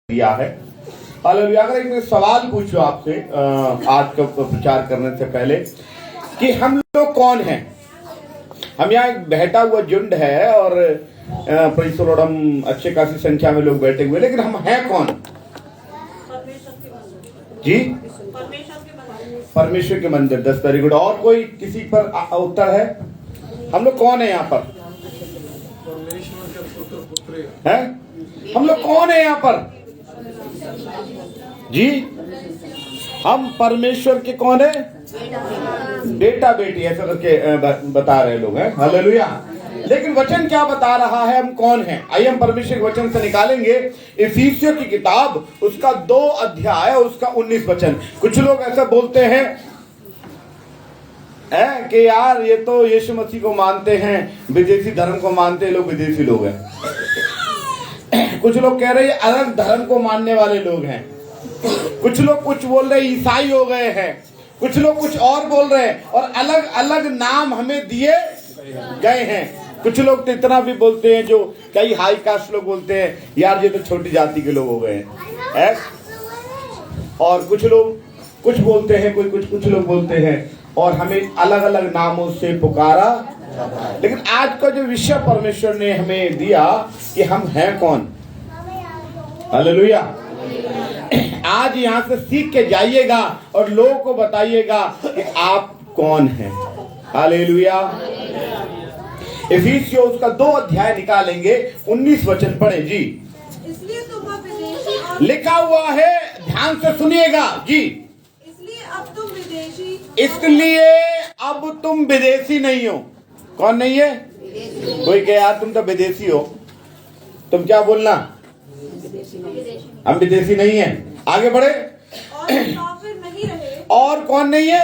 दिया है। हालेलुया। अगर एक सवाल पूछो आपसे आज का प्रचार करने से पहले कि हम लोग कौन हैं। हम यहाँ एक बैठा हुआ झुंड है और प्रेज़ द लॉर्ड, हम अच्छे खासी संख्या में लोग बैठे हुए, लेकिन हम हैं कौन जी? परमेश्वर के मंदिर। 10 वेरी गुड। और कोई किसी पर उत्तर है? हम लोग कौन है यहाँ पर? हैं? हम लोग कौन है यहाँ पर जी? हम परमेश्वर के कौन है? बेटा बेटी, ऐसा करके बता रहे लोग हैं। हालेलुया। लेकिन वचन क्या बता रहा है, हम कौन हैं? आइए हम परमेश्वर के वचन से निकालेंगे इफिसियों की किताब, उसका 2 अध्याय, उसका 19 वचन। कुछ लोग ऐसा बोलते हैं कि यार ये तो यीशु मसीह को मानते हैं, विदेशी धर्म को मानते हैं, लोग विदेशी लोग हैं। कुछ लोग कह रहे हैं अलग धर्म को मानने वाले लोग हैं। कुछ लोग कुछ बोल रहे हैं ईसाई हो गए हैं, कुछ लोग कुछ और बोल रहे हैं, और अलग अलग नाम हमें दिए गए हैं। कुछ लोग तो इतना भी बोलते हैं, जो कई हाई कास्ट लोग बोलते हैं यार ये तो छोटी जाति के लोग हो गए हैं। और कुछ लोग कुछ बोलते हैं, कोई कुछ लोग बोलते हैं, और हमें अलग अलग नामों से पुकारा। लेकिन आज का जो विषय परमेश्वर ने हमें दिया कि हम हैं कौन। हालेलुया। आज यहाँ से सीख के जाइएगा और लोगों को बताइएगा कि आप कौन हैं। हालेलुया। इफिसियों उसका 2 अध्याय निकालेंगे, 19 वचन पढ़े जी। इसलिए तुम विदेशी, लिखा हुआ है, ध्यान से सुनिएगा जी। इसलिए अब तुम विदेशी, इसलिए अब तुम विदेशी नहीं हो। कौन नहीं है? कोई कहे यार तुम तो विदेशी हो, तुम क्या बोलना? हम विदेशी नहीं हैं। आगे बढ़े। और मुसाफिर नहीं रहे। और कौन नहीं है?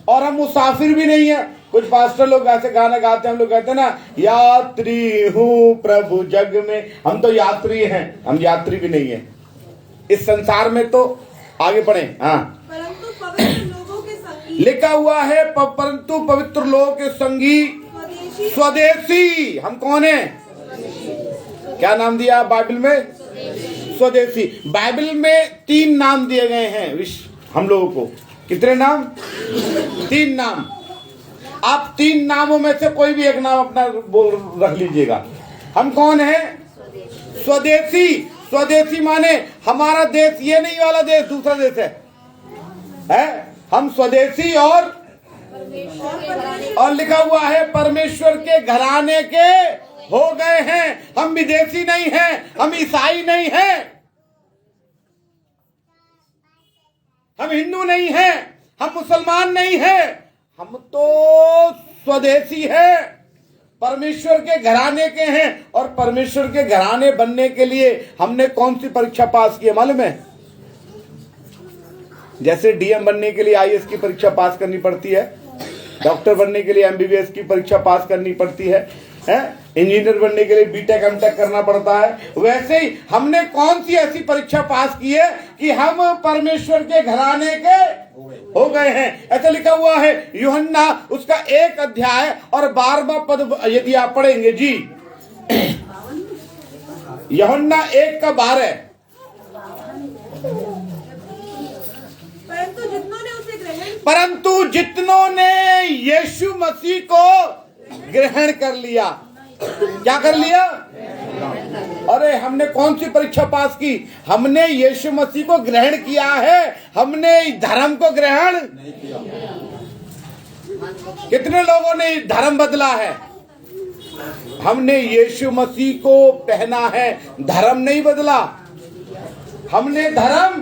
और हम मुसाफिर भी नहीं है। कुछ पास्टर लोग ऐसे गाना गाते हैं, हम लोग कहते हैं ना, यात्री हूँ प्रभु जग में। हम तो यात्री हैं, हम यात्री भी नहीं है इस संसार में। तो आगे बढ़े। हाँ, परंतु पवित्र लोगों के संगी, लिखा हुआ है परंतु पवित्र लोगों के संगी स्वदेशी। हम कौन है? क्या नाम दिया बाइबल में? स्वदेशी। बाइबल में 3 नाम दिए गए हैं हम लोगों को। कितने नाम? 3 नाम। आप 3 नामों में से कोई भी एक नाम अपना रख लीजिएगा। हम कौन है? स्वदेशी। स्वदेशी माने हमारा देश ये नहीं वाला देश, दूसरा देश है? हम स्वदेशी और लिखा हुआ है परमेश्वर के घराने के हो गए हैं। हम विदेशी नहीं हैं, हम ईसाई नहीं हैं, हम हिंदू नहीं हैं, हम मुसलमान नहीं हैं, हम तो स्वदेशी हैं, परमेश्वर के घराने के हैं। और परमेश्वर के घराने बनने के लिए हमने कौन सी परीक्षा पास की है मालूम है? जैसे डीएम बनने के लिए आईएएस की परीक्षा पास करनी पड़ती है, डॉक्टर बनने के लिए एमबीबीएस की परीक्षा पास करनी पड़ती है, इंजीनियर बनने के लिए बीटेक एमटेक करना पड़ता है। वैसे ही हमने कौन सी ऐसी परीक्षा पास की है कि हम परमेश्वर के घराने के हो गए हैं। ऐसा लिखा हुआ है यूहन्ना उसका 1 अध्याय और 12वां पद, यदि आप पढ़ेंगे जी। यूहन्ना 1 का 12। परंतु जितनों ने यीशु मसीह को ग्रहण कर लिया। क्या कर लिया? अरे हमने कौन सी परीक्षा पास की? हमने यीशु मसीह को ग्रहण किया है, हमने धर्म को ग्रहण नहीं किया। कितने लोगों ने धर्म बदला है? हमने यीशु मसीह को पहना है, धर्म नहीं बदला। हमने धर्म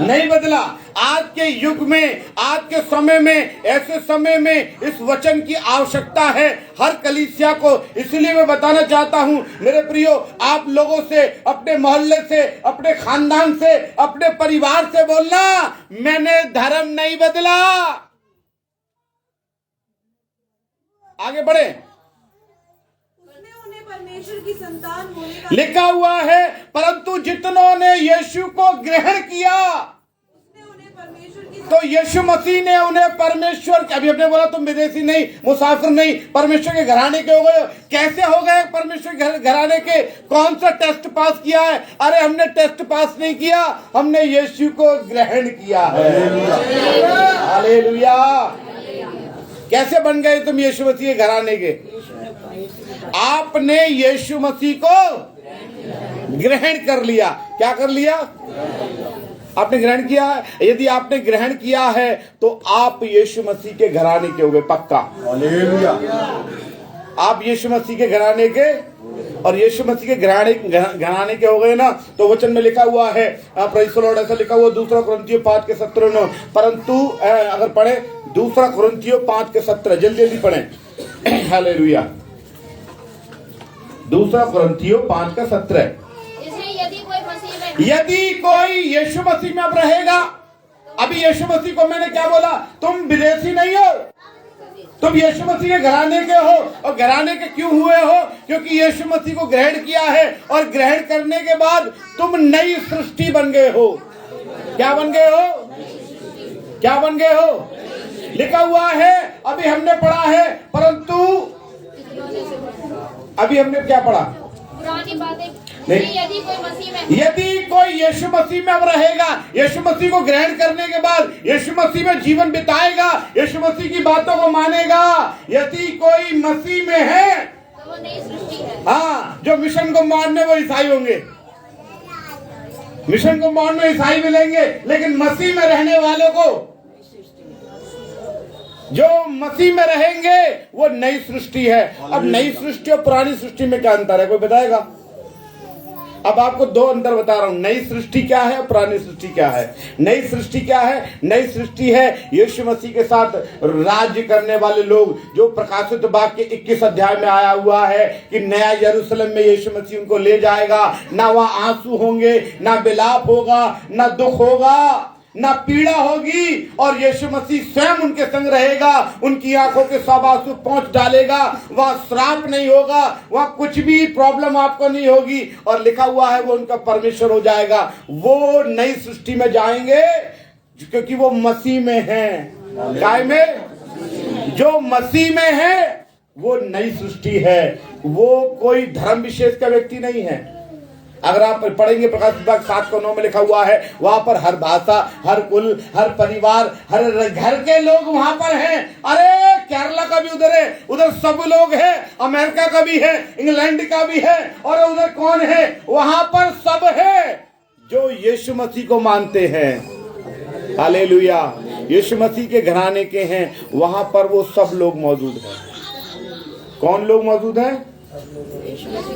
नहीं बदला। आज के युग में, आज के समय में, ऐसे समय में इस वचन की आवश्यकता है हर कलीसिया को। इसलिए मैं बताना चाहता हूं मेरे प्रियो, आप लोगों से, अपने मोहल्ले से, अपने खानदान से, अपने परिवार से बोलना, मैंने धर्म नहीं बदला। आगे बढ़े। परमेश्वर की संतान होने का लिखा हुआ है परंतु जितनों ने यीशु को ग्रहण किया, उसने उन्हें परमेश्वर की तो यीशु मसीह ने उन्हें परमेश्वर, अभी आपने बोला तुम विदेशी नहीं, मुसाफिर नहीं, परमेश्वर के घराने के हो गए। कैसे हो गए परमेश्वर के घराने के? कौन सा टेस्ट पास किया है? अरे हमने टेस्ट पास नहीं किया, हमने यीशु को ग्रहण किया है। हालेलुया। कैसे बन गए तुम यीशु मसीह के घराने के? आपने यीशु मसीह को ग्रहण कर लिया। क्या कर लिया? आपने ग्रहण किया है। यदि आपने ग्रहण किया है तो आप यीशु मसीह के घराने के हो गए, पक्का। हालेलुया। आप यीशु मसीह के घराने के, और यीशु मसीह के घराने के हो गए ना, तो वचन में लिखा हुआ है, प्रेज़ द लॉर्ड, ऐसा लिखा हुआ 2 कुरिन्थियों 5:17। परंतु अगर पढ़े 2 कुरिन्थियों 5:17, जल्दी जल्दी पढ़े। हालेलुया। 2 कुरिन्थियों 5:17। यदि कोई यीशु मसीह में अब रहेगा, अभी यीशु मसीह को मैंने क्या बोला? तुम विदेशी नहीं हो, तुम यीशु मसीह के घराने के हो। और घराने के क्यों हुए हो? क्योंकि यीशु मसीह को ग्रहण किया है, और ग्रहण करने के बाद तुम नई सृष्टि बन गए हो। क्या बन गए हो? क्या बन गए हो? लिखा हुआ है, अभी हमने पढ़ा है, परंतु अभी हमने क्या पढ़ा? पुरानी बातें नहीं। यदि कोई यीशु मसीह में अब रहेगा, यीशु मसीह को ग्रहण करने के बाद यीशु मसीह में जीवन बिताएगा, यीशु मसीह की बातों को मानेगा, यदि कोई मसीह में है तो वो नई सृष्टि है। हाँ, जो मिशन को मानने वो ईसाई होंगे, मिशन को मानने ईसाई मिलेंगे, लेकिन मसीह में रहने वालों को, जो मसीह में रहेंगे वो नई सृष्टि है। अब नई सृष्टि और पुरानी सृष्टि में क्या अंतर है? कोई बताएगा? अब आपको 2 अंतर बता रहा हूं। नई सृष्टि क्या है और पुरानी सृष्टि क्या है? नई सृष्टि क्या है? नई सृष्टि है यीशु मसीह के साथ राज्य करने वाले लोग, जो प्रकाशित वाक्य 21 अध्याय में आया हुआ है कि नया यरूशलेम में यीशु मसीह उनको ले जाएगा। ना वहां आंसू होंगे, ना विलाप होगा, ना दुख होगा, ना पीड़ा होगी, और यीशु मसीह स्वयं उनके संग रहेगा, उनकी आंखों के सब आंसू पोंछ डालेगा। वहां श्राप नहीं होगा, वहां कुछ भी प्रॉब्लम आपको नहीं होगी, और लिखा हुआ है वो उनका परमेश्वर हो जाएगा। वो नई सृष्टि में जाएंगे क्योंकि वो मसीह में हैं। काय में? जो मसीह में है वो नई सृष्टि है, वो कोई धर्म विशेष का व्यक्ति नहीं है। अगर आप पढ़ेंगे प्रकाशित वाक्य 7:9 में लिखा हुआ है, वहां पर हर भाषा, हर कुल, हर परिवार, हर घर के लोग वहां पर हैं। अरे केरला का भी उधर है, उधर सब लोग हैं, अमेरिका का भी है, इंग्लैंड का भी है, और उधर कौन है? वहां पर सब है जो यीशु मसीह को मानते हैं। हालेलुया। यीशु मसीह के घराने के हैं, वहां पर वो सब लोग मौजूद हैं। कौन लोग मौजूद हैं?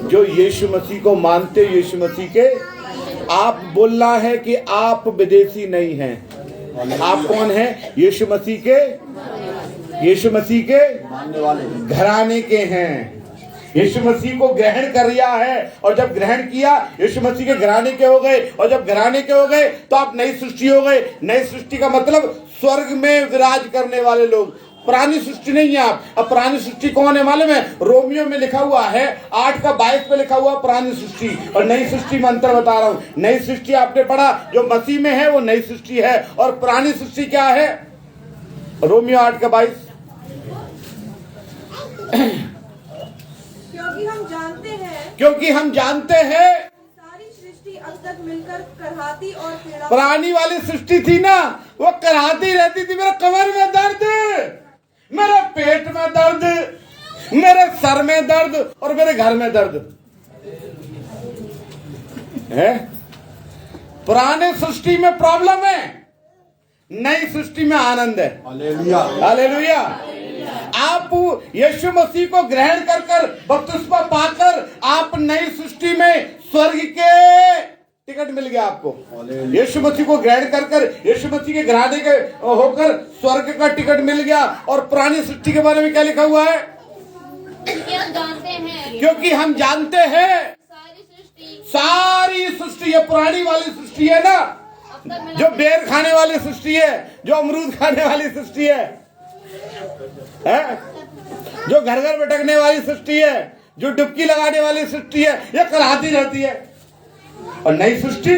जो यीशु मसीह को मानते, यीशु मसीह के। आप बोलना है कि आप विदेशी नहीं हैं। आप कौन हैं? यीशु मसीह के, यीशु मसीह के घराने के हैं। यीशु मसीह को ग्रहण कर लिया है, और जब ग्रहण किया यीशु मसीह के घराने के हो गए, और जब घराने के हो गए तो आप नई सृष्टि हो गए। नई सृष्टि का मतलब स्वर्ग में विराज करने वाले लोग। पुरानी सृष्टि नहीं है आप। अब पुरानी सृष्टि कौन है मालूम है? रोमियो में लिखा हुआ है 8:22 पे लिखा हुआ पुरानी सृष्टि, और नई सृष्टि में अंतर बता रहा हूं। नई सृष्टि आपने पढ़ा, जो मसीह में है वो नई सृष्टि है, और पुरानी सृष्टि क्या है? रोमियो 8:22। क्योंकि हम जानते हैं सारी सृष्टि अब तक मिलकर करहाती और पीड़ा। पुरानी वाली सृष्टि थी ना, वो करहाती रहती थी। मेरे कमर में दर्द, मेरे पेट में दर्द, मेरे सर में दर्द, और मेरे घर में दर्द है। पुराने सृष्टि में प्रॉब्लम है, नई सृष्टि में आनंद है। हालेलुया। हालेलुया। आप यीशु मसीह को ग्रहण कर कर, बपतिस्मा पाकर, आप नई सृष्टि में स्वर्ग के टिकट मिल गया आपको। यीशु मसीह को ग्रहण कर कर, यीशु मसीह के घराने के होकर स्वर्ग का टिकट मिल गया। और पुरानी सृष्टि के बारे में क्या लिखा हुआ है? क्योंकि हम जानते हैं सारी सृष्टि, ये पुरानी वाली सृष्टि है ना, जो बेर खाने वाली सृष्टि है, जो अमरूद खाने वाली सृष्टि है, जो घर घर भटकने वाली सृष्टि है, जो डुबकी लगाने वाली सृष्टि है, ये कराती रहती है। और नई सृष्टि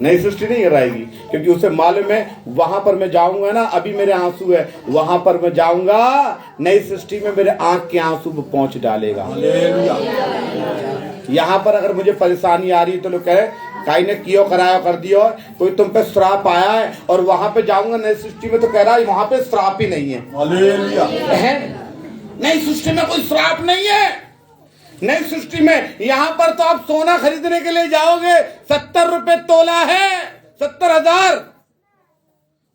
नहीं कराएगी, क्योंकि उसे मालूम है वहां पर मैं जाऊंगा ना, अभी मेरे आंसू है, वहां पर मैं जाऊंगा नई सृष्टि में मेरे आंख के आंसू वो पहुंच डालेगा। यहाँ पर अगर मुझे परेशानी आ रही है तो लोग कह रहे काई ने कियो कराया कर दियो, कोई तुम पे श्राप आया है, और वहां पे जाऊंगा नई सृष्टि में तो कह रहा है वहां पे श्राप ही नहीं है। नई सृष्टि में कोई श्राप नहीं है। नई सृष्टि में यहाँ पर तो आप सोना खरीदने के लिए जाओगे 70 रुपए तोला है, 70,000।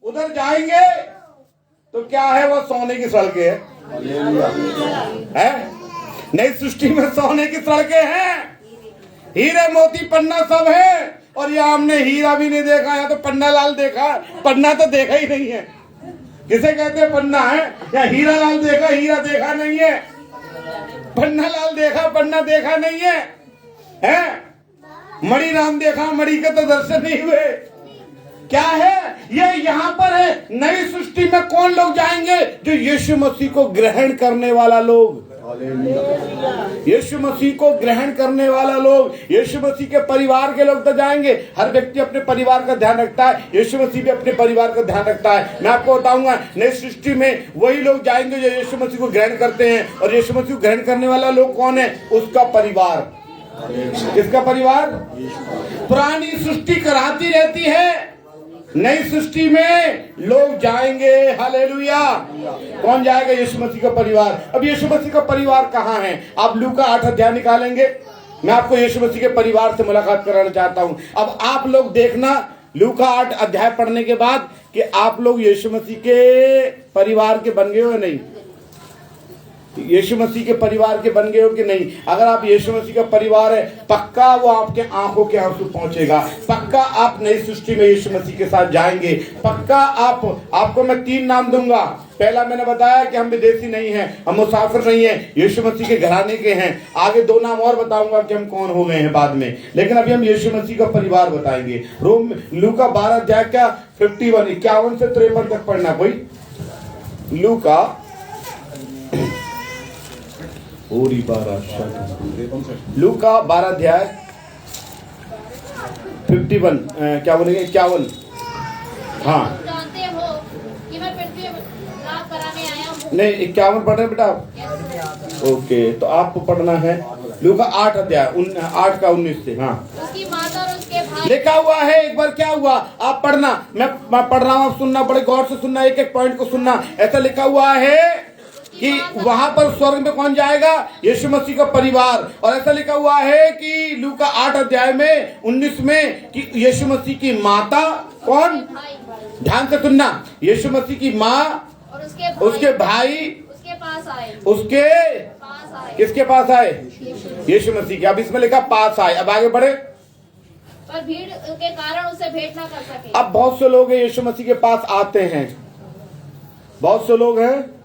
उधर जाएंगे तो क्या है, वो सोने की सड़कें है। नई सृष्टि में सोने की सड़कें हैं, हीरे मोती पन्ना सब है। और यहाँ हमने हीरा भी नहीं देखा, यहाँ तो पन्ना लाल देखा, पन्ना तो देखा ही नहीं है। किसे कहते हैं पन्ना है, या हीरा लाल देखा, हीरा देखा नहीं है, पन्ना लाल देखा, पन्ना देखा नहीं है, हैं? मणि राम देखा, मणि के तो दर्शन नहीं हुए। क्या है ये, यहाँ पर है नई सृष्टि में कौन लोग जाएंगे, जो यीशु मसीह को ग्रहण करने वाला लोग, यीशु मसीह को ग्रहण करने वाला लोग, यीशु मसीह के परिवार के लोग तो जाएंगे। हर व्यक्ति अपने परिवार का ध्यान रखता है, यीशु मसीह भी अपने परिवार का ध्यान रखता है। मैं आपको बताऊंगा नई सृष्टि में वही लोग जाएंगे जो यीशु मसीह को ग्रहण करते हैं। और यीशु मसीह को ग्रहण करने वाला लोग कौन है, उसका परिवार। किसका परिवार? पुरानी सृष्टि कराती रहती है, नई सृष्टि में लोग जाएंगे। हालेलुया। कौन जाएगा? यीशु मसीह का परिवार। अब यीशु मसीह का परिवार कहाँ है? आप लूका 8 अध्याय निकालेंगे, मैं आपको यीशु मसीह के परिवार से मुलाकात कराना चाहता हूं। अब आप लोग देखना लूका 8 अध्याय पढ़ने के बाद कि आप लोग यीशु मसीह के परिवार के बन गए हो या नहीं, यीशु मसीह के परिवार के बन गए हो कि नहीं। अगर आप यीशु मसीह का परिवार है, पक्का वो आपके आंखों के आंसू पहुंचेगा, पक्का आप नई सृष्टि में यीशु मसीह के साथ जाएंगे, पक्का आपको मैं 3 नाम दूंगा। पहला मैंने बताया कि हम विदेशी नहीं हैं, हम मुसाफिर नहीं हैं, यीशु मसीह के घराने के हैं। आगे 2 नाम और बताऊंगा कि हम कौन हो गए हैं बाद में, लेकिन अभी हम यीशु मसीह का परिवार बताएंगे। लूका 12 अध्याय का 51 से 53 तक पढ़ना कोई। लूका लूका 12 अध्याय 51 क्या बोलेंगे 51। हाँ जानते हो कि मैं पृथ्वी में लाभ कराने आया हूँ। नहीं 51 पढ़ रहे बेटा आप? ओके, तो आपको पढ़ना है लूका 8 अध्याय 8 का 19 से। हाँ, उसकी माता और उसके भाई। लिखा हुआ है, एक बार क्या हुआ आप पढ़ना, मैं पढ़ रहा हूँ, आप सुनना, बड़े गौर से सुनना, एक एक पॉइंट को सुनना। ऐसा लिखा हुआ है कि वहां पर स्वर्ग में कौन जाएगा? यीशु मसीह का परिवार। और ऐसा लिखा हुआ है कि लूका 8 अध्याय में 19 में कि यीशु मसीह की माता कौन? ध्यान से सुनना, यीशु मसीह की माँ और उसके भाई उसके पास आए। उसके पास आए। किसके पास आए? यीशु मसीह के। अब इसमें लिखा पास आए। अब आगे बढ़े। पर भीड़ के कारण उसे भेंट ना कर सके। अब बहुत से लोग यीशु मसीह के पास आते हैं, बहुत से लोग हैं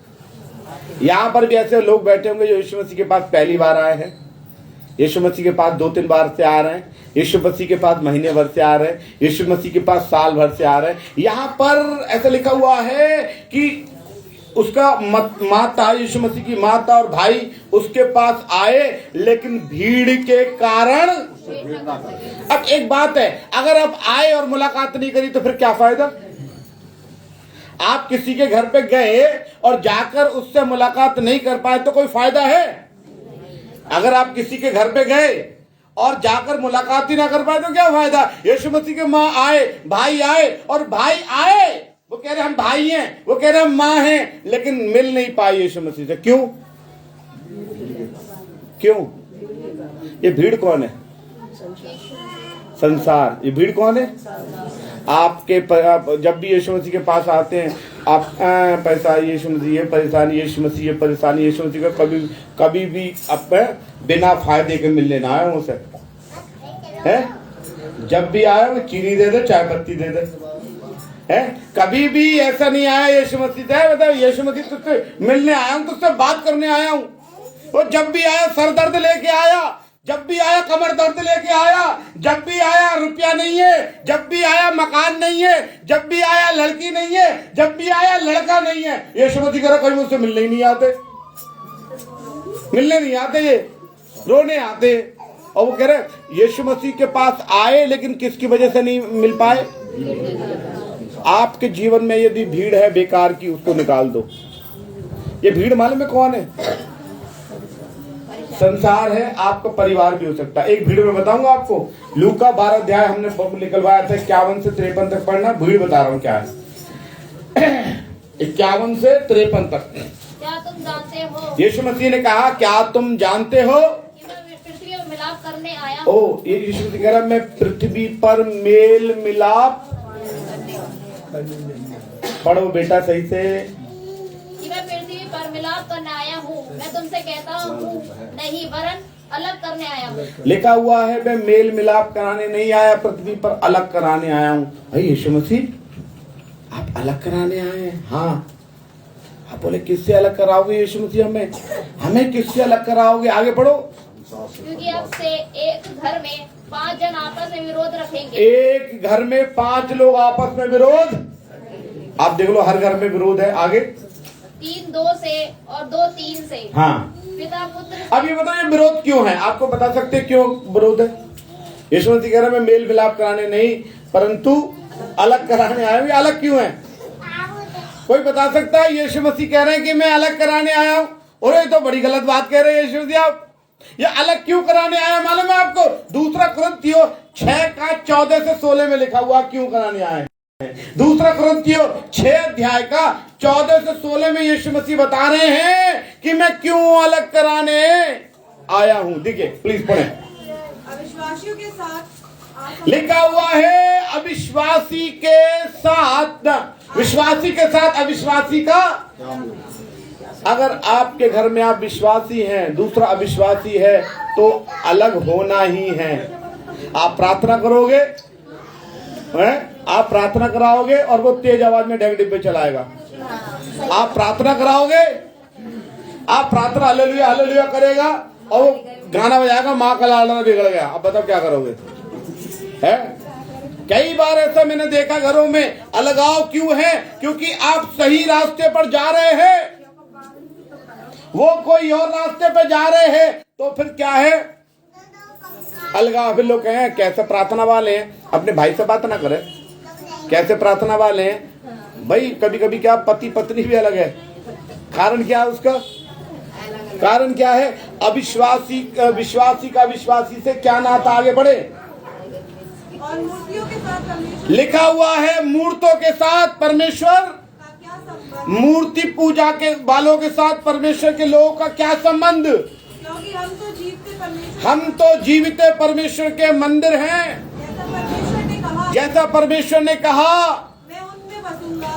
यहाँ पर भी ऐसे लोग बैठे होंगे जो यीशु मसीह के पास पहली बार आए हैं, यीशु मसीह के पास 2-3 बार से आ रहे हैं, यीशु मसीह के पास महीने भर से आ रहे हैं, यीशु मसीह के पास साल भर से आ रहे हैं। यहाँ पर ऐसा लिखा हुआ है कि उसका माता, यीशु मसीह की माता और भाई उसके पास आए, लेकिन भीड़ के कारण। अब एक बात है, अगर आप आए और मुलाकात नहीं करी तो फिर क्या फायदा? आप किसी के घर पे गए और जाकर उससे मुलाकात नहीं कर पाए तो कोई फायदा है? अगर आप किसी के घर पे गए और जाकर मुलाकात ही ना कर पाए तो क्या फायदा? यीशु मसीह के माँ आए, भाई आए, और भाई आए, वो कह रहे हम भाई हैं, वो कह रहे हम माँ हैं, लेकिन मिल नहीं पाए यीशु मसीह से। क्यों? क्यों? ये भीड़ कौन है? संसार। ये भीड़ कौन है? आपके जब भी यीशु मसीह के पास आते हैं आप पैसा, यीशु मसीह ये परेशानी, यीशु मसीह ये परेशानी, यीशु मसीह का कभी भी आप बिना फायदे के मिलने ना आए उसे, हैं? जब भी आए वो चीनी दे दे, चाय पत्ती दे दे, हैं? कभी भी ऐसा नहीं आया यीशु मसीह से, बताओ यीशु मसीह तुझसे मिलने आया हूँ, तुझसे बात करने आया हूँ। वो जब भी आया सर दर्द लेके आया, जब भी आया कमर दर्द लेके आया, जब भी आया रुपया नहीं है, जब भी आया मकान नहीं है, जब भी आया लड़की नहीं है, जब भी आया लड़का नहीं है। यीशु मसीह कह रहा कोई मुझसे मिलने ही नहीं आते, मिलने नहीं आते, ये रोने आते, और वो कह रहे यीशु मसीह के पास आए लेकिन किसकी वजह से नहीं मिल पाए? आपके जीवन में यदि भीड़ है बेकार की, उसको निकाल दो। ये भीड़ मालूम है कौन है? संसार है, आपका परिवार भी हो सकता है। एक भीड़ में बताऊंगा आपको, लूका 12 अध्याय हमने निकलवाया था, 51 से 53 तक पढ़ना। भीड़ बता रहा हूं क्या है। 51 से 53 तक। क्या तुम जानते हो? यीशु मसीह ने कहा, क्या तुम जानते हो कि मैं पृथ्वी में मिलाप करने आया हूँ? ओ, ये यीशु मसीह कह रहा है, मैं पृथ्वी पर मेल मिलाप। पढ़ो बेटा सही से। कि मैं पृथ्वी पर मिलाप करने आया हूँ। मैं तुमसे कहता हूँ नहीं, वरन अलग करने आया हूँ। लिखा हुआ है, मैं मेल मिलाप कराने नहीं आया, पृथ्वी पर अलग कराने आया हूँ। भाई यीशु मसीह आप अलग कराने आए हैं? हाँ। आप बोले किससे अलग कराओगे यीशु मसीह? हमें किससे अलग कराओगे? आगे पढ़ो। क्योंकि अब से एक घर में 5 जन आपस में विरोध रखेंगे। एक घर में 5 लोग आपस में विरोध। आप देख लो, हर घर में विरोध है। आगे 3 2 से और 2 3 से। हाँ। पिता पुत्र। अब ये बताओ, ये विरोध क्यों है? आपको बता सकते हैं क्यों विरोध है? यीशु मसीह कह रहा है, मैं मेल मिलाप कराने नहीं परंतु अलग कराने आया हूँ। ये अलग क्यों है? कोई बता सकता है? यीशु मसीह कह रहे हैं कि मैं अलग कराने आया हूँ। और ये तो बड़ी गलत बात कह रहे हैं यीशु मसीह। आप ये अलग क्यों कराने आया मालूम है आपको? दूसरा कुरिन्थियों 6 का 14 से 16 में लिखा हुआ क्यों कराने आए हैं। दूसरा कुरिन्थियों 6 अध्याय का 14 से 16 में यीशु मसीह बता रहे हैं कि मैं क्यों अलग कराने आया हूं। देखिए प्लीज पढ़ें। अविश्वासियों के साथ लिखा हुआ है, अविश्वासी के साथ, विश्वासी के साथ अविश्वासी का। अगर आपके घर में आप विश्वासी हैं, दूसरा अविश्वासी है, तो अलग होना ही है। आप प्रार्थना करोगे, आप प्रार्थना कराओगे और वो तेज आवाज में ढेक डिब्बे चलाएगा। आप प्रार्थना कराओगे, आप प्रार्थना हालेलुया हालेलुया करेगा और वो गाना बजाएगा, माँ का लाडला बिगड़ गया। अब बताओ क्या करोगे? है कई बार ऐसा मैंने देखा घरों में। अलगाव क्यों है? क्योंकि आप सही रास्ते पर जा रहे हैं, वो कोई और रास्ते पे जा रहे हैं, तो फिर क्या है? अलगाव। फिर लोग कहें कैसे प्रार्थना वाले हैं, अपने भाई से बात ना करें। कैसे प्रार्थना वाले हैं भाई? कभी कभी क्या पति पत्नी भी अलग है। कारण क्या है उसका? कारण क्या है? अविश्वासी विश्वासी का विश्वासी से क्या नाता? आगे बढ़े। और मूर्तियों के साथ परमेश्वर लिखा हुआ है, मूर्तों के साथ परमेश्वर, का क्या संबंध? मूर्ति पूजा के वालों के साथ परमेश्वर के लोगों का क्या संबंध? क्योंकि हम तो जीवित परमेश्वर के मंदिर हैं। जैसा परमेश्वर ने कहा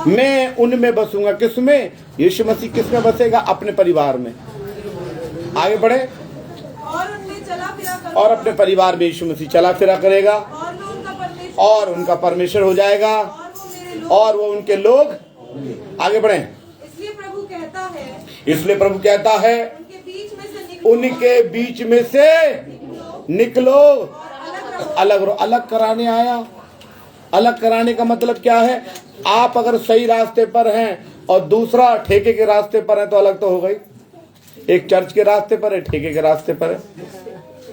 मैं उनमें बसूंगा। किसमें? यीशु मसीह किस में बसेगा? अपने परिवार में। आगे बढ़े। और उनमें चला फिरा करूंगा। और अपने परिवार में यीशु मसीह चला फिरा करेगा और उनका परमेश्वर हो जाएगा और वो उनके लोग। आगे बढ़े। इसलिए प्रभु कहता है उनके बीच में से निकलो, अलग रहो। अलग कराने आया। अलग कराने का मतलब क्या है? आप अगर सही रास्ते पर हैं और दूसरा ठेके के रास्ते पर है तो अलग तो हो गई। एक चर्च के रास्ते पर है, ठेके के रास्ते पर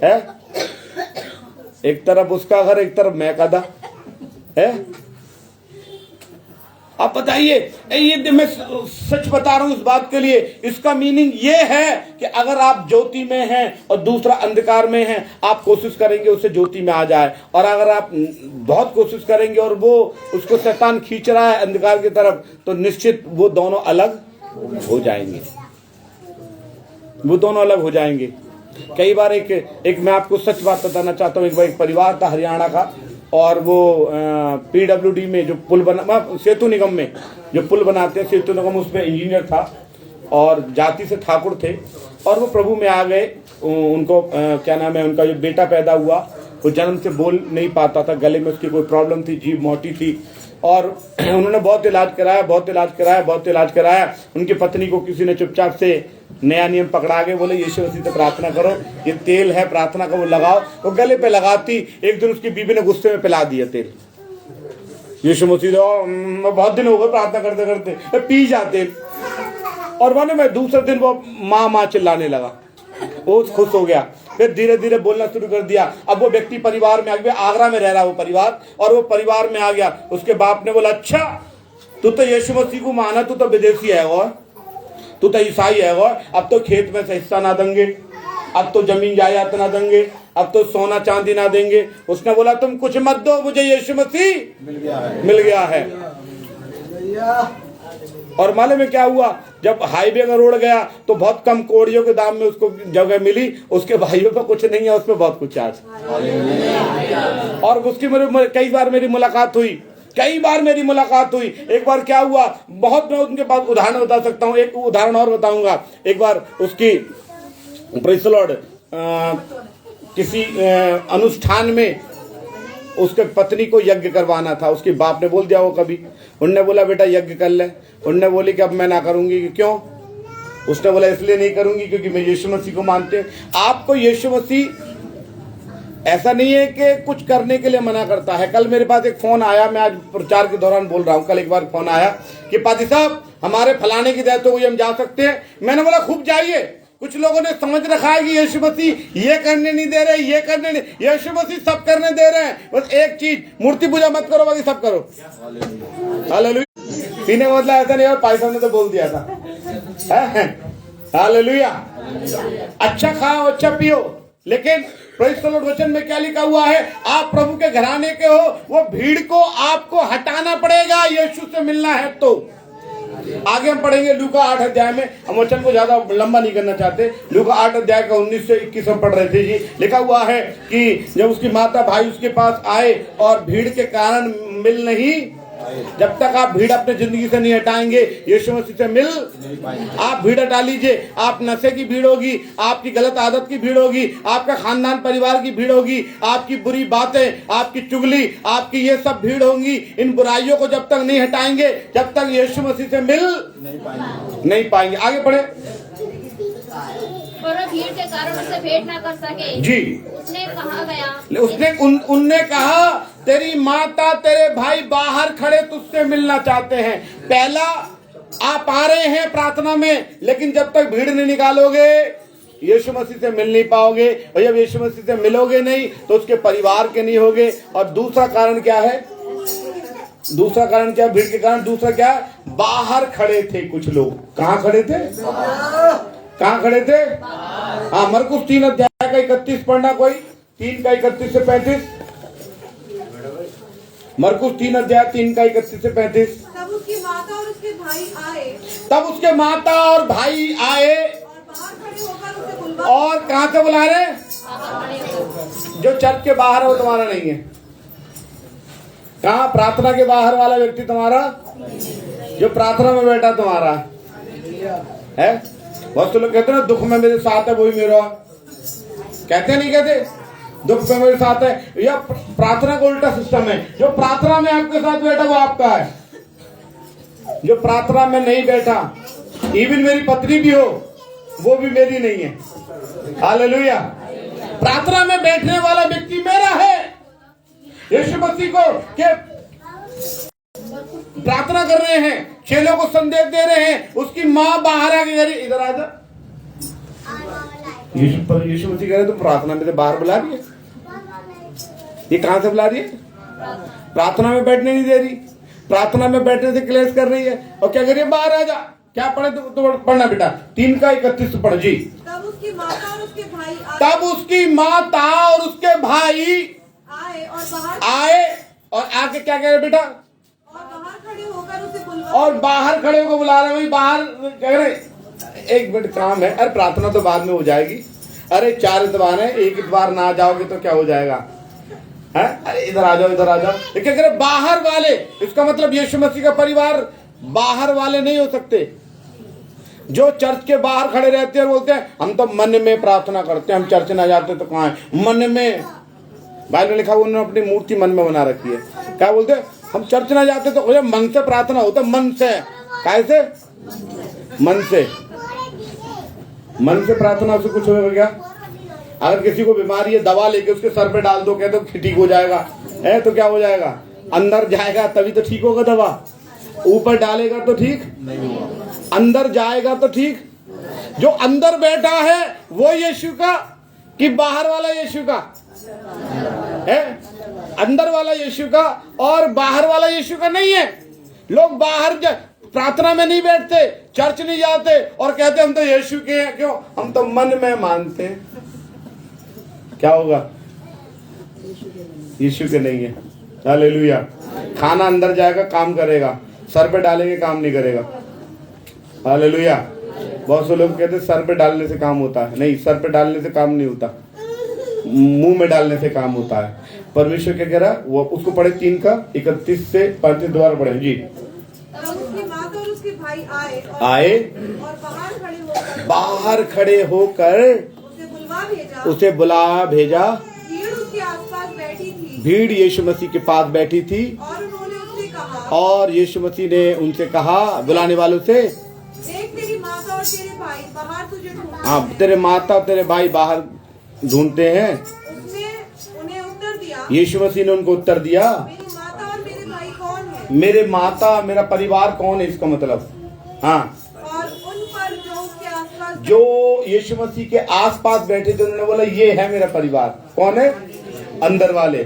है? एक तरफ उसका घर, एक तरफ मैं कदा है। आप बताइए, ये मैं सच बता रहा हूं इस बात के लिए। इसका मीनिंग ये है कि अगर आप ज्योति में हैं और दूसरा अंधकार में है, आप कोशिश करेंगे उससे ज्योति में आ जाए। और अगर आप बहुत कोशिश करेंगे और वो उसको शैतान खींच रहा है अंधकार की तरफ, तो निश्चित वो दोनों अलग हो जाएंगे। वो दोनों अलग हो जाएंगे। कई बार एक मैं आपको सच बात बताना चाहता हूँ। एक बार एक परिवार था हरियाणा का, और वो PWD में जो पुल बना, सेतु निगम में जो पुल बनाते हैं, सेतु निगम, उसमें इंजीनियर था और जाति से ठाकुर थे। और वो प्रभु में आ गए। उनको क्या नाम है, उनका जो बेटा पैदा हुआ वो जन्म से बोल नहीं पाता था, गले में उसकी कोई प्रॉब्लम थी, जीभ मोटी थी। और उन्होंने बहुत इलाज कराया। उनकी पत्नी को किसी ने चुपचाप से नया नियम पकड़ा के बोले यीशु मसीह से प्रार्थना करो, ये तेल है प्रार्थना का वो लगाओ। वो गले पे लगाती। एक दिन उसकी बीबी ने गुस्से में पिला दिया तेल। यीशु मसीह बहुत दिन हो गए प्रार्थना करते करते, पी जा तेल। और माने मैं दूसरे दिन वो माँ चिल्लाने लगा। वो खुश हो गया। फिर धीरे धीरे बोलना शुरू कर दिया। अब वो व्यक्ति परिवार में आ गया, आगरा में रह रहा वो परिवार, और वो परिवार में आ गया। उसके बाप ने बोला, अच्छा तू तो यीशु मसीह को माना, तू तो विदेशी है और तू तो ईसाई है, और अब तो खेत में से हिस्सा ना देंगे, अब तो जमीन जायदाद ना देंगे, अब तो सोना चांदी ना देंगे। उसने बोला, तुम कुछ मत दो, मुझे यीशु मसीह मिल गया है। और मालूम में क्या हुआ, जब हाईवे का रोड गया तो बहुत कम कोड़ियों के दाम में उसको जगह मिली। उसके भाइयों पे कुछ नहीं है, उसमें बहुत कुछ आज। और उसकी कई बार मेरी मुलाकात हुई, कई बार मेरी मुलाकात हुई। एक बार क्या हुआ, बहुत मैं उनके पास उदाहरण बता सकता हूँ, एक उदाहरण और बताऊंगा। एक बार उसकी प्रेज़ द लॉर्ड किसी अनुष्ठान में उसके पत्नी को यज्ञ करवाना था। उसके बाप ने बोल दिया वो कभी, उनने बोला बेटा यज्ञ कर ले। उनने बोली कि अब मैं ना करूंगी। कि क्यों? उसने बोला इसलिए नहीं करूंगी क्योंकि मैं यीशु मसीह को मानते हैं। आपको यीशु मसीह ऐसा नहीं है कि कुछ करने के लिए मना करता है। कल मेरे पास एक फोन आया, मैं आज प्रचार के दौरान बोल रहा हूँ, कल एक बार फोन आया कि पादी साहब हमारे फलाने की डेथ हो गई, हम जा सकते हैं? मैंने बोला खूब जाइए। कुछ लोगों ने समझ रखा है कि यीशु मसीह ये करने नहीं दे रहे, ये करने नहीं, यीशु मसीह सब करने दे रहे हैं। बस एक चीज, मूर्ति पूजा मत करो, बाकी सब करो। हालेलुया। पीने का मतलब ऐसा नहीं है, भाई साहब ने तो बोल दिया था। हालेलुया। अच्छा खाओ, अच्छा पियो, लेकिन प्रेज़ द लॉर्ड वचन में क्या लिखा हुआ है, आप प्रभु के घराने के हो, वो भीड़ को आपको हटाना पड़ेगा यीशु से मिलना है। तो आगे हम पढ़ेंगे लूका 8 अध्याय में। हम वचन को ज्यादा लंबा नहीं करना चाहते। लूका 8 अध्याय का 19 से 21 हम पढ़ रहे थे जी। लिखा हुआ है कि जब उसकी माता भाई उसके पास आए और भीड़ के कारण मिल नहीं, जब तक आप भीड़ अपने जिंदगी से नहीं हटाएंगे यीशु मसीह से मिल, आप भीड़ हटा लीजिए, आप नशे की भीड़ होगी, आपकी गलत आदत की भीड़ होगी, आपका खानदान परिवार की भीड़ होगी, आपकी बुरी बातें, आपकी चुगली, आपकी ये सब भीड़ होंगी। इन बुराइयों को जब तक नहीं हटाएंगे, जब तक यीशु मसीह से मिल नहीं पाएंगे। आगे बढ़े। और वह भीड़ के कारण उससे भेंट ना कर सके जी। उसने कहा गया, उनने कहा तेरी माता तेरे भाई बाहर खड़े तुझसे मिलना चाहते हैं। पहला, आप आ रहे हैं प्रार्थना में, लेकिन जब तक भीड़ नहीं निकालोगे यीशु मसीह से मिल नहीं पाओगे, और जब यीशु मसीह से मिलोगे नहीं तो उसके परिवार के नहीं होगे। और दूसरा कारण क्या है? दूसरा कारण क्या? भीड़ के कारण दूसरा क्या? बाहर खड़े थे कुछ लोग। कहाँ खड़े थे? कहाँ खड़े थे? हाँ, मरकुस 3 अध्याय का 31 पढ़ना कोई, 3 का 31 से 35। मरकुस 3 अध्याय 3 का 31 से 35। तब उसकी माता और उसके भाई आए, तब उसके माता और भाई आए, और बाहर खड़े होकर उसे बुलवा। और कहाँ से बुला रहे? जो चर्च के बाहर है वो तुम्हारा नहीं है। कहाँ? प्रार्थना के बाहर वाला व्यक्ति तुम्हारा, जो प्रार्थना में बैठा तुम्हारा है। बहुत से लोग कहते हैं ना, दुख में मेरे साथ है वही मेरा, कहते नहीं कहते? दुख में मेरे साथ है। यह प्रार्थना का उल्टा सिस्टम है। जो प्रार्थना में आपके साथ बैठा वो आपका है, जो प्रार्थना में नहीं बैठा, इवन मेरी पत्नी भी हो, वो भी मेरी नहीं है। हालेलुया। प्रार्थना में बैठने वाला व्यक्ति मेरा है। यीशु मसीह को के प्रार्थना कर रहे हैं, चेलों को संदेश दे रहे हैं, उसकी माँ बाहर आके कह रही, इधर आ जा। यीशु मसीह कह रहे तुम प्रार्थना में से बाहर बुला रही है। ये कहां से बुला रही है? प्रार्थना में बैठने नहीं दे रही, प्रार्थना में बैठने से क्लेश कर रही है। और क्या करिए? बाहर आ जा। क्या पढ़े? तो पढ़ना बेटा, 3 का 31 पढ़ जी। तब उसकी माता और उसके भाई तब उसकी माता और उसके भाई आए, और आके क्या कह रहे बेटा? और बाहर खड़े होकर उसे बुलवा। और बाहर खड़े होकर बुला रहे। वही बाहर कह रहे एक मिनट काम है। अरे प्रार्थना तो बाद में हो जाएगी। अरे 4 इतवार है, एक इतवार ना जाओगे तो क्या हो जाएगा? है? अरे इधर आ जाओ, इधर आ जाओ। क्या कह रहे? बाहर वाले। इसका मतलब यीशु मसीह का परिवार बाहर वाले नहीं हो सकते। जो चर्च के बाहर खड़े रहते हैं बोलते हैं हम तो मन में प्रार्थना करते हैं, हम चर्च ना जाते तो कहाँ है? मन में। बाइबल में लिखा, उन्होंने अपनी मूर्ति मन में बना रखी है। क्या बोलते हैं? हम चर्च ना जाते तो मन से प्रार्थना होता, मन से। कैसे? मन से। मन से प्रार्थना से कुछ होगा क्या? अगर किसी को बीमारी है, दवा लेके उसके सर पे डाल दो, कहते हो ठीक हो जाएगा, है तो क्या हो जाएगा? अंदर जाएगा तभी तो ठीक होगा दवा। ऊपर डालेगा तो ठीक नहीं होगा, अंदर जाएगा तो ठीक। जो अंदर बैठा है वो यीशु का कि बाहर वाला यीशु का है, अंदर वाला यीशु का और बाहर वाला यीशु का नहीं है। लोग बाहर प्रार्थना में नहीं बैठते, चर्च नहीं जाते और कहते हम तो यीशु के हैं। क्यों? हम तो मन में मानते हैं। क्या होगा? यीशु के नहीं है। हालेलुया। खाना अंदर जाएगा, काम करेगा, सर पे डालेंगे काम नहीं करेगा। हालेलुया। बहुत से लोग कहते हैं सर पे डालने से काम होता है। नहीं, सर पे डालने से काम नहीं होता, मुंह में डालने से काम होता है। परमेश्वर क्या कह रहा? वो उसको पढ़े 3 का 31 से 35 दोबारा पढ़े जी। उसकी माता और उसके भाई आए और बाहर खड़े होकर उसे बुला भेजा। भीड़ उसके आसपास बैठी थी। भीड़ यीशु मसीह के पास बैठी थी और उन्होंने उससे कहा, और यीशु मसीह ने उनसे कहा, बुलाने वालों से, देख तेरी माता और तेरे भाई बाहर तुझे ढूंढते हैं। हाँ, तेरे माता और तेरे भाई बाहर ढूंढते हैं। उसने उन्हें उत्तर दिया, यीशु मसीह ने उनको उत्तर दिया, मेरी माता और मेरे भाई कौन है? मेरे माता मेरा परिवार कौन है? इसका मतलब हाँ, और उन पर जो उसके आसपास जो यीशु मसीह के आसपास बैठे थे उन्होंने बोला ये है मेरा परिवार। कौन है? अंदर वाले,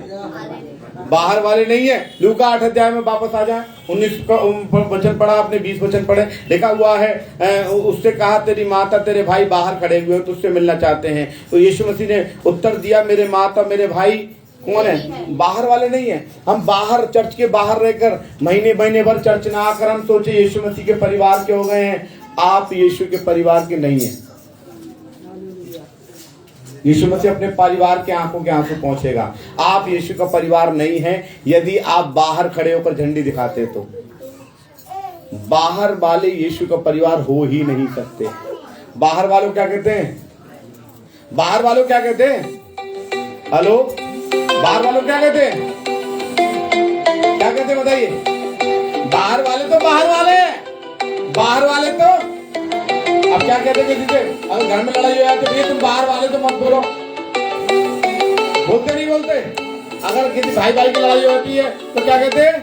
बाहर वाले नहीं है। लूका 8 अध्याय में वापस आ जाए, 19 का वचन पढ़ा आपने, 20 वचन पढ़े, लिखा हुआ है उससे कहा तेरी माता तेरे भाई बाहर खड़े हुए हैं, तो उससे मिलना चाहते हैं। तो यीशु मसीह ने उत्तर दिया, मेरे माता मेरे भाई कौन है? बाहर वाले नहीं है। हम बाहर, चर्च के बाहर रहकर महीने महीने भर चर्च ना आकर हम सोचे यीशु मसीह के परिवार के हो गए हैं। आप यीशु के परिवार के नहीं है। यीशु मसीह अपने परिवार के आंखों के आंसू पहुंचेगा। आप यीशु का परिवार नहीं है यदि आप बाहर खड़े होकर झंडी दिखाते तो। बाहर वाले यीशु का परिवार हो ही नहीं सकते। बाहर वालों क्या कहते हैं? बाहर वालों क्या कहते हैं? हेलो, बाहर वालों क्या कहते हैं? क्या कहते हैं बताइए? बाहर वाले तो बाहर वाले, बाहर वाले तो अब क्या कहते हैं? किसी से अगर घर में लड़ाई हो जाती है, भैया तुम बाहर वाले तो मत बोलो, बोलते नहीं बोलते? अगर किसी भाई भाई की लड़ाई होती है तो क्या कहते हैं?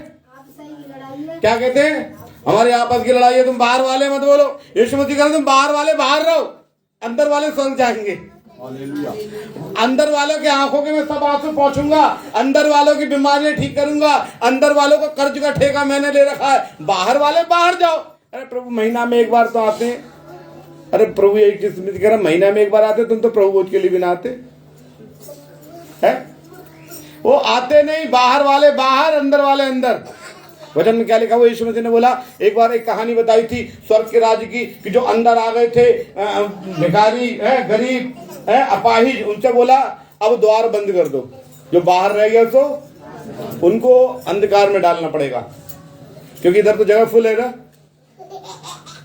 क्या कहते हैं? हमारे आपस की लड़ाई है, तुम बाहर वाले मत बोलो। यीशु मसीह कहते तुम बाहर वाले बाहर रहो, अंदर वाले स्वर्ग जाएंगे। अंदर वालों के आंखों के मैं सब आंसू पहुंचूंगा, अंदर वालों की बीमारियां ठीक करूंगा, अंदर वालों को कर्ज का ठेका मैंने ले रखा है। बाहर वाले बाहर जाओ। अरे प्रभु महीना में एक बार तो आते हैं। अरे प्रभु एक चीज कह रहा, महीना में एक बार आते, तुम तो प्रभु भोज के लिए भी ना आते है। वो आते नहीं, बाहर वाले बाहर, अंदर वाले अंदर। वचन में क्या लिखा हुआ? यीशु मसीह ने बोला, एक बार एक कहानी बताई थी स्वर्ग के राज्य की, कि जो अंदर आ गए थे भिखारी है, गरीब है, अपाहिज, उनसे बोला अब द्वार बंद कर दो। जो बाहर रह गए तो उनको अंधकार में डालना पड़ेगा, क्योंकि इधर तो जगह फुल है ना।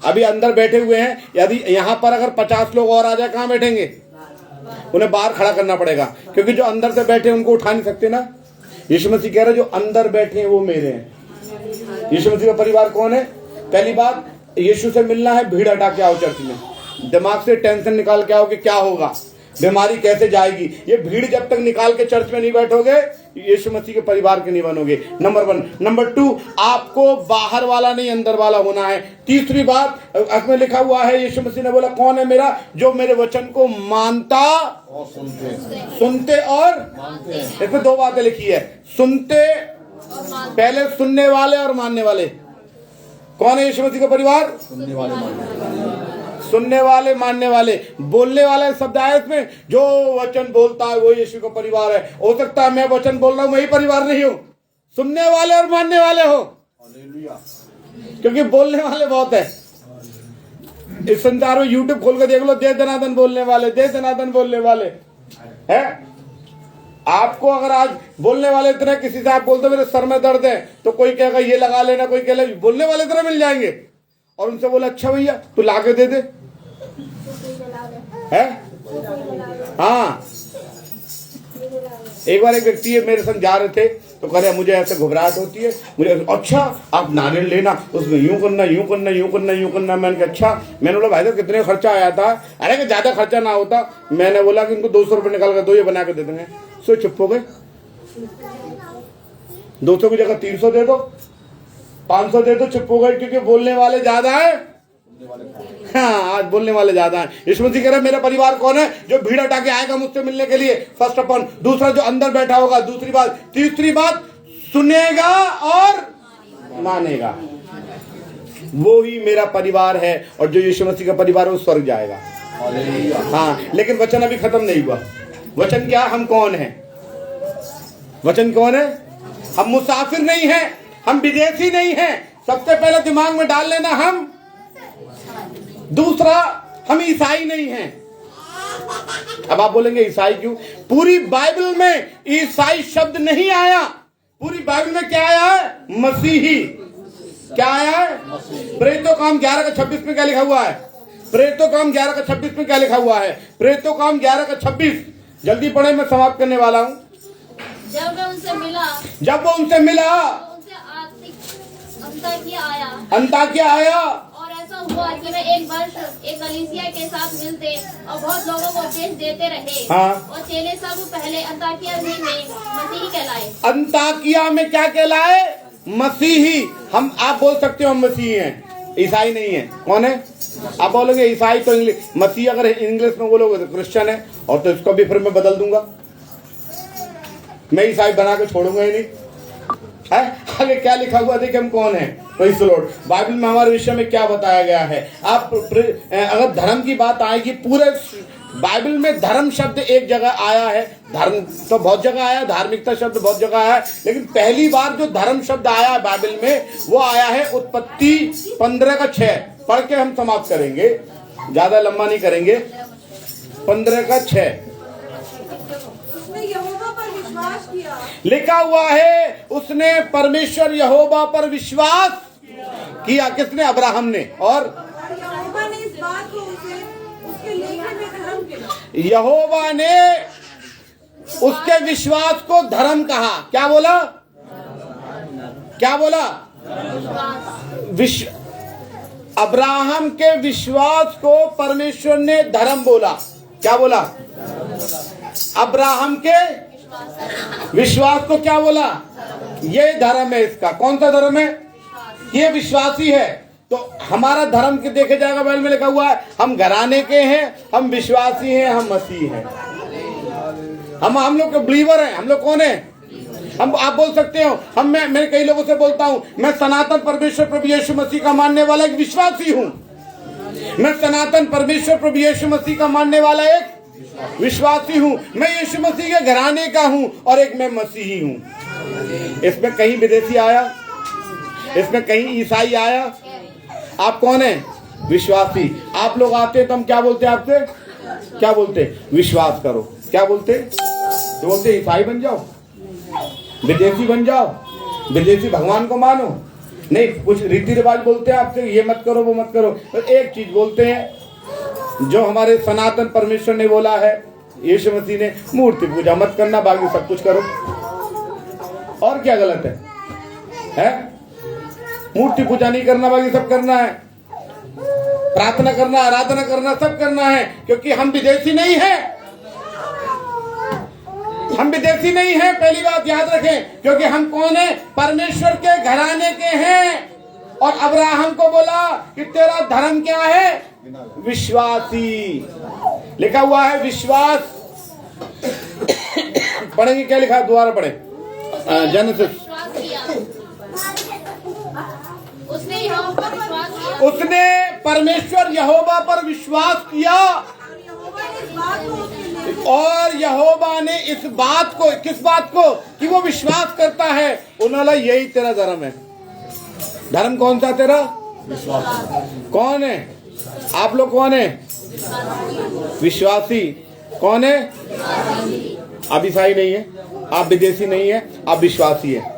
अभी अंदर बैठे हुए हैं, यदि यहाँ पर अगर 50 लोग और आ जाए, कहाँ बैठेंगे? उन्हें बाहर खड़ा करना पड़ेगा, क्योंकि जो अंदर से बैठे उनको उठा नहीं सकते ना। यीशु मसीह कह रहे जो अंदर बैठे हैं वो मेरे हैं। यीशु मसीह का परिवार कौन है? पहली बात, यीशु से मिलना है, भीड़ हटा के आओ चर्च में। दिमाग से टेंशन निकाल के आओ कि क्या होगा, बीमारी कैसे जाएगी। ये भीड़ जब तक निकाल के चर्च में नहीं बैठोगे, यीशु मसीह के परिवार के नहीं बनोगे। नंबर 1। नंबर 2, आपको बाहर वाला नहीं अंदर वाला होना है। तीसरी बात में लिखा हुआ है, यीशु मसीह ने बोला कौन है मेरा? जो मेरे वचन को मानता और सुनते और मानते। इसमें 2 बातें लिखी है, सुनते, पहले सुनने वाले और मानने वाले। कौन है यीशु मसीह का परिवार? सुनने वाले मानने वाले। बोलने वाले शब्द आए इसमें, जो वचन बोलता है वो यीशु का परिवार है। हो सकता है मैं वचन बोल रहा हूं, मैं ही परिवार नहीं हूं। सुनने वाले और मानने वाले हो, क्योंकि बोलने वाले बहुत है इस संसार में। यूट्यूब खोल कर देख लो, दे दनादन बोलने वाले, दे दनादन बोलने वाले है। आपको अगर आज बोलने वाले इतने, किसी से आप बोलते मेरे सर में दर्द है, तो कोई कहेगा ये लगा लेना, कोई कहेगा, बोलने वाले इतने मिल जाएंगे। और उनसे बोला अच्छा भैया तू ला के दे दे है। हाँ, एक बार एक व्यक्ति है मेरे संग जा रहे थे, तो कह रहे मुझे ऐसे घबराहट होती है, मुझे। अच्छा आप नारियल लेना, उसमें यूं करना यूं करना यूं करना यूं करना। मैंने कहा अच्छा। मैंने बोला भाई तो कितने खर्चा आया था? अरे कि ज्यादा खर्चा ना होता। मैंने बोला कि इनको 200 रुपये निकाल कर दो, ये बना के दे देंगे। सो चुप हो गए। 200 की जगह 300 दे दो, 500 दे दो, चुप हो गए, क्योंकि बोलने वाले ज्यादा है, हाँ, आज बोलने वाले ज्यादा हैं। यीशु मसीह कह रहे मेरा परिवार कौन है? जो भीड़ हटा के आएगा मुझसे मिलने के लिए, फर्स्ट ऑफ ऑल। दूसरा, जो अंदर बैठा होगा। दूसरी बात, तीसरी बात, सुनेगा और मानेगा। वो ही मेरा परिवार है। और जो यीशु मसीह का परिवार है वो स्वर्ग जाएगा। हाँ, लेकिन वचन अभी खत्म नहीं हुआ। वचन क्या? हम कौन है? वचन कौन है? हम मुसाफिर नहीं हैं, हम विदेशी नहीं हैं। सबसे पहले दिमाग में डाल लेना हम। दूसरा, हम ईसाई नहीं हैं। अब आप बोलेंगे ईसाई क्यों? पूरी बाइबल में ईसाई शब्द नहीं आया। पूरी बाइबल में क्या आया है? मसीही। क्या आया है? प्रेरितों काम 11:26 में क्या लिखा हुआ है? प्रेरितों काम 11:26 में क्या लिखा हुआ है? प्रेरितों काम 11:26। जल्दी पढ़े, मैं समाप्त करने वाला हूँ। जब वो उनसे मिला तो उनसे अंताकिया आया। और ऐसा हुआ कि वे एक वर्ष एक कलीसिया के साथ मिलते और बहुत लोगों को उपदेश देते रहे। हाँ। और चेले सब पहले अंताकिया में मसीही कहलाए। अंताकिया में क्या कहलाए? मसीही। हम, आप बोल सकते हो हम मसीही हैं, ईसाई नहीं है। कौन है? आप बोलोगे ईसाई तो इंग्लिश, मसीह अगर इंग्लिश में बोलोगे तो क्रिश्चियन है। और तो इसको भी फिर मैं बदल दूंगा, मैं ईसाई बना के छोड़ूंगा ही नहीं है। आगे क्या लिखा हुआ देखिए, हम कौन है? Praise the Lord. बाइबल में हमारे विषय में क्या बताया गया है? आप अगर धर्म की बात आएगी, पूरे बाइबल में धर्म शब्द एक जगह आया है। धर्म तो बहुत जगह आया, धार्मिकता शब्द बहुत जगह आया है, लेकिन पहली बार जो धर्म शब्द आया है बाइबल में, वो आया है उत्पत्ति 15:6। पढ़ के हम समाप्त करेंगे, ज्यादा लंबा नहीं करेंगे। 15:6 उसने यहोवा पर विश्वास किया। लिखा हुआ है, उसने परमेश्वर यहोवा पर विश्वास किया। किसने? अब्राहम ने। और यहोवा ने इस बात को उसके लेखे में धर्म किया। यहोवा ने उसके विश्वास को धर्म कहा। क्या बोला? क्या बोला? अब्राहम के विश्वास को परमेश्वर ने धर्म बोला। क्या बोला? अब्राहम के विश्वास को क्या बोला? ये धर्म है इसका। कौन सा धर्म है? ये विश्वासी है। तो हमारा धर्म के देखे जाएगा, बाइबल में लिखा हुआ है, हम घराने के हैं, हम विश्वासी हैं, हम मसीह हैं। हम लोग के बिलीवर हैं। हम लोग कौन है? हम, आप बोल सकते हो, मैं कई लोगों से बोलता हूं, मैं सनातन परमेश्वर प्रभु यीशु मसीह का मानने वाला एक विश्वासी हूं। मैं सनातन परमेश्वर प्रभु यीशु मसीह का मानने वाला एक विश्वासी हूं। मैं यीशु मसीह के घराने का हूं और एक मैं मसीही हूं। इसमें कहीं विदेशी आया? इसमें कहीं ईसाई आया? आप कौन है? विश्वासी। आप लोग आते तो हम क्या बोलते हैं आपसे? क्या बोलते? विश्वास करो। क्या बोलते? तो बोलते ईसाई बन जाओ, विदेशी बन जाओ, विदेशी भगवान को मानो। नहीं, कुछ रीति रिवाज बोलते हैं आपसे, ये मत करो वो मत करो। तो एक चीज बोलते हैं जो हमारे सनातन परमेश्वर ने बोला है, यीशु मसीह ने, मूर्ति पूजा मत करना, बाकी सब कुछ करो। और क्या गलत है? मूर्ति पूजा नहीं करना, बाकी सब करना है। प्रार्थना करना, आराधना करना, सब करना है, क्योंकि हम विदेशी नहीं हैं। हम विदेशी नहीं हैं, पहली बात याद रखें। क्योंकि हम कौन है? परमेश्वर के घराने के हैं। और अब्राहम को बोला कि तेरा धर्म क्या है? विश्वासी। लिखा हुआ है विश्वास। पढ़ेंगे क्या लिखा है? दोबारा पढ़े, जेनेसिस। उसने परमेश्वर यहोवा पर विश्वास किया और यहोवा ने इस बात को, किस बात को? कि वो विश्वास करता है। उन्होंने यही तेरा धर्म है। धर्म कौन सा तेरा? विश्वास। कौन है? आप लोग कौन है? विश्वासी। कौन है? आप ईसाई नहीं है, आप विदेशी नहीं है, आप विश्वासी है।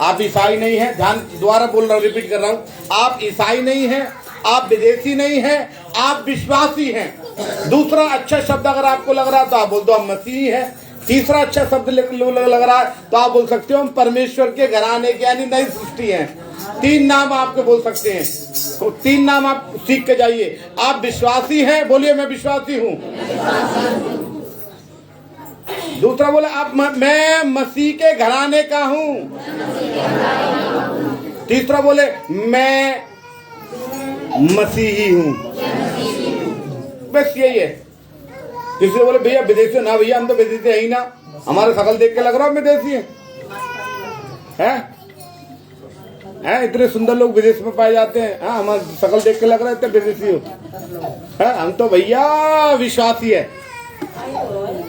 आप ईसाई नहीं है, ध्यान, दोबारा बोल रहा हूँ, रिपीट कर रहा हूँ। आप ईसाई नहीं है, आप विदेशी नहीं है, आप विश्वासी हैं। दूसरा अच्छा शब्द अगर आपको लग रहा है तो आप बोल दो हम मसीही हैं। तीसरा अच्छा शब्द लग रहा है तो आप बोल सकते हो हम परमेश्वर के घराने के यानी नई सृष्टि हैं। 3 नाम आपके बोल सकते हैं, तो 3 नाम आप सीख के जाइए। आप विश्वासी हैं, बोलिए मैं विश्वासी हूँ। दूसरा बोले आप मैं मसीह के घराने का हूँ। तीसरा बोले मैं मसीही हूँ। बस यही है। किसी बोले भैया विदेशी ना, भैया हम तो विदेशी है ही ना, हमारा शकल देख के लग रहा है विदेशी हैं? इतने सुंदर लोग विदेश में पाए जाते हैं, हाँ हमारा शकल देख के लग रहा है इतने विदेशी हो। हम तो भैया विश्वासी है,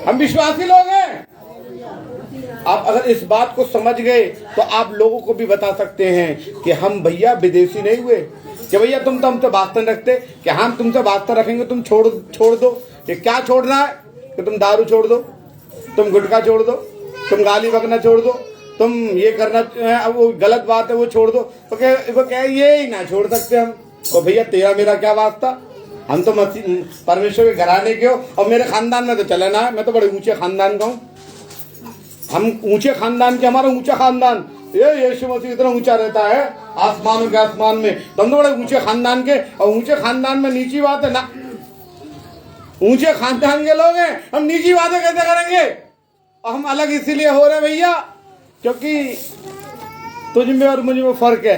हम विश्वासी लोग हैं। आप अगर इस बात को समझ गए तो आप लोगों को भी बता सकते हैं कि हम भैया विदेशी नहीं हुए, कि भैया तुम तो हमसे वास्ता रखते, कि हम तुमसे वास्ता रखेंगे, तुम छोड़ दो। ये क्या छोड़ना है कि तुम दारू छोड़ दो, तुम गुटखा छोड़ दो, तुम गाली बकना छोड़ दो, तुम ये करना वो गलत बात है वो छोड़ दो। तो क्या ये ही ना छोड़ सकते हम? तो भैया तेरा मेरा क्या वास्ता, हम तो परमेश्वर के घराने के हो, और मेरे खानदान में तो चले ना, मैं तो बड़े ऊंचे खानदान का हूँ। हम ऊंचे खानदान के, हमारा ऊंचा खानदान, ये यीशु मसीह इतना ऊंचा रहता है आसमानों के आसमान में, तो हम तो बड़े ऊंचे खानदान के, और ऊंचे खानदान में नीची बात है ना, ऊंचे खानदान के लोग हैं, हम नीची बातें कैसे करेंगे? और हम अलग इसीलिए हो रहे भैया क्योंकि तुझ में और मुझ में फर्क है।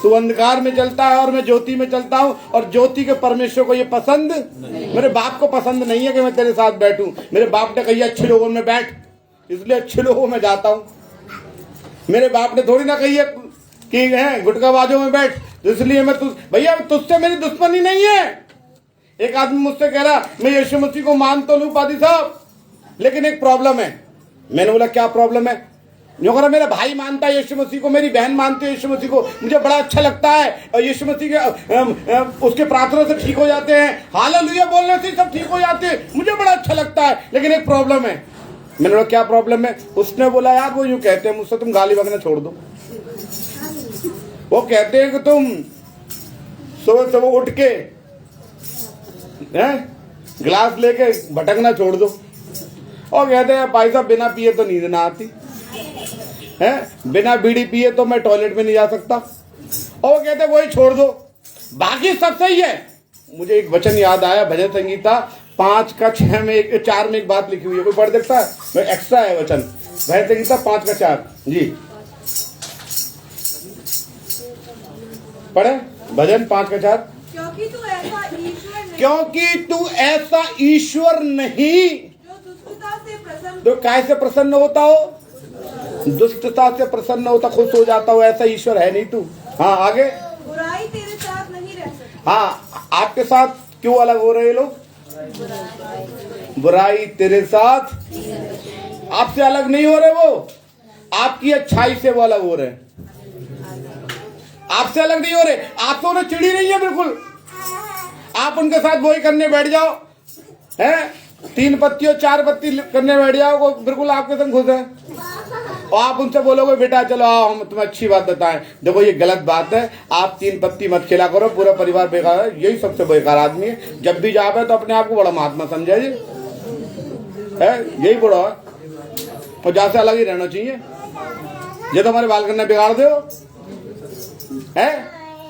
तू अंधकार में चलता है और मैं ज्योति में चलता हूँ, और ज्योति के परमेश्वर को ये पसंद, मेरे बाप को पसंद नहीं है कि मैं तेरे साथ बैठूं। मेरे बाप ने कही अच्छे लोगों में बैठ, इसलिए अच्छे लोगों में जाता हूँ। मेरे बाप ने थोड़ी ना कही है कि है गुटखाबाजों में बैठ, तो इसलिए मैं भैया तुझसे मेरी दुश्मनी नहीं है। एक आदमी मुझसे कह रहा मैं यीशु मसीह को मान तो लूं पादी साहब, लेकिन एक प्रॉब्लम है। मैंने बोला क्या प्रॉब्लम है? जो कहा मेरा भाई मानता है यीशु मसीह को, मेरी बहन मानती है यीशु मसीह को, मुझे बड़ा अच्छा लगता है, और यीशु मसीह के उसके प्रार्थना से ठीक हो जाते हैं, हालेलुया बोलने से सब ठीक हो जाते हैं, मुझे बड़ा अच्छा लगता है, लेकिन एक प्रॉब्लम है। मैंने बोला क्या प्रॉब्लम है? उसने बोला यार वो यूं कहते हैं मुझसे, तुम गाली बकना छोड़ दो। वो कहते हैं कि तुम सुबह उठ के गिलास लेके भटकना छोड़ दो, और कहते हैं भाई साहब बिना पिए तो नींद ना आती है, बिना बीड़ी पिए तो मैं टॉयलेट में नहीं जा सकता, और वो कहते हैं वही छोड़ दो, बाकी सब सही है। मुझे एक वचन याद आया, भजन संगीता 5:6 में 4 में एक बात लिखी हुई है, कोई पढ़ देखता है? मैं एक्स्ट्रा है वचन, भजन संगीता 5:4 जी पढ़े, भजन 5:4। क्योंकि तू ऐसा ईश्वर नहीं जो कैसे प्रसन्न होता हो, दुष्टता से प्रसन्न होता, खुश हो जाता हो, ऐसा ईश्वर है नहीं तू। हाँ आगे, बुराई तेरे साथ नहीं रह सकती। हाँ आपके साथ क्यों अलग हो रहे लोग? बुराई तेरे साथ, आपसे अलग नहीं हो रहे, वो आपकी अच्छाई से वो अलग हो रहे, आपसे अलग नहीं हो रहे। आप तो उन्हें चिड़ी नहीं है बिल्कुल, आप उनके साथ वही करने बैठ जाओ, हैं 3 पत्ती और 4 पत्ती करने बैठ जाओ, वो बिल्कुल आपके संग खुश है, और आप उनसे बोलोगे बेटा चलो आओ हम तुम्हें अच्छी बात बताएं, देखो ये गलत बात है, आप 3 पत्ती मत खिला करो, पूरा परिवार बेकार है, यही सबसे बेकार आदमी है। जब भी जावे तो अपने आप को बड़ा महात्मा समझे जी, है यही बड़ा है, और जहाँ से अलग ही रहना चाहिए। ये तो हमारे बाल करना बिगाड़ दो है,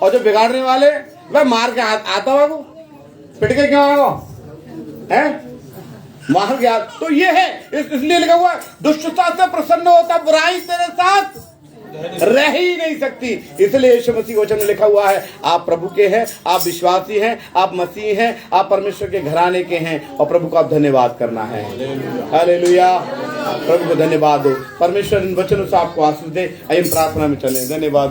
और जो बिगाड़ने वाले वह मार के आता हुआ, वो पिट के क्यों आएगा है, मार गया। तो ये है, इसलिए लिखा हुआ दुष्टता से प्रसन्न होता, बुराई तेरे साथ रह ही नहीं सकती। इसलिए यीशु मसीह वचन में लिखा हुआ है आप प्रभु के हैं, आप विश्वासी हैं, आप मसीह हैं, आप परमेश्वर के घराने के हैं, और प्रभु का आप धन्यवाद करना है। हालेलुया, प्रभु को धन्यवाद दो। परमेश्वर इन वचनों से आपको आशीष दे। आइए प्रार्थना में चलें। धन्यवाद।